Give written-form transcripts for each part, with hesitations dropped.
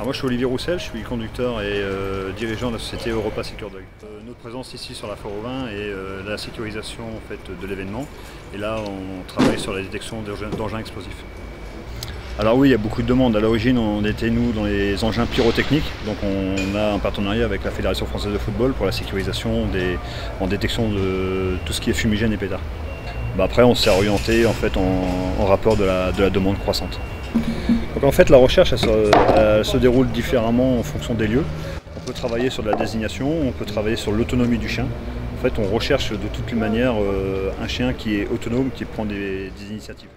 Alors moi je suis Olivier Roussel, je suis conducteur et dirigeant de la société Europa Secure Dog. Notre présence ici sur la foire au vin est la sécurisation en fait, de l'événement. Et là on travaille sur la détection d'engins explosifs. Alors oui, il y a beaucoup de demandes. À l'origine on était nous dans les engins pyrotechniques. Donc on a un partenariat avec la Fédération française de football pour la sécurisation en détection de tout ce qui est fumigène et pétard. Après on s'est orienté en fait en rapport de la demande croissante. Donc en fait la recherche elle se déroule différemment en fonction des lieux. On peut travailler sur de la désignation, on peut travailler sur l'autonomie du chien. En fait on recherche de toutes les manières un chien qui est autonome, qui prend des initiatives.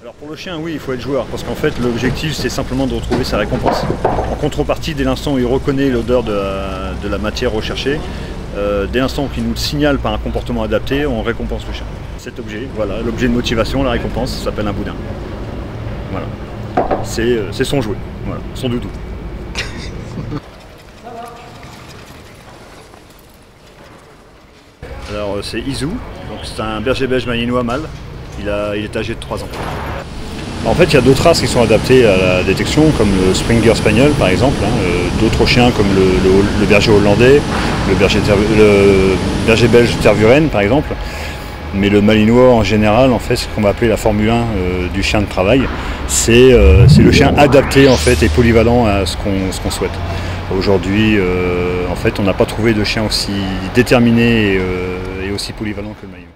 Alors pour le chien oui il faut être joueur parce qu'en fait l'objectif c'est simplement de retrouver sa récompense. En contrepartie dès l'instant où il reconnaît l'odeur de la matière recherchée, dès l'instant qu'il nous le signale par un comportement adapté, on récompense le chien. Cet objet, voilà, l'objet de motivation, la récompense, ça s'appelle un boudin. Voilà. C'est son jouet, voilà, son doudou. Alors c'est Izu, c'est un berger belge malinois mâle, il est âgé de 3 ans. En fait il y a d'autres races qui sont adaptées à la détection, comme le Springer Spaniel par exemple, d'autres chiens comme le berger hollandais, le berger belge Tervuren par exemple. Mais le malinois en général, en fait, ce qu'on va appeler la Formule 1 du chien de travail, c'est le chien adapté en fait et polyvalent à ce qu'on souhaite. Aujourd'hui, en fait, on n'a pas trouvé de chien aussi déterminé et aussi polyvalent que le malinois.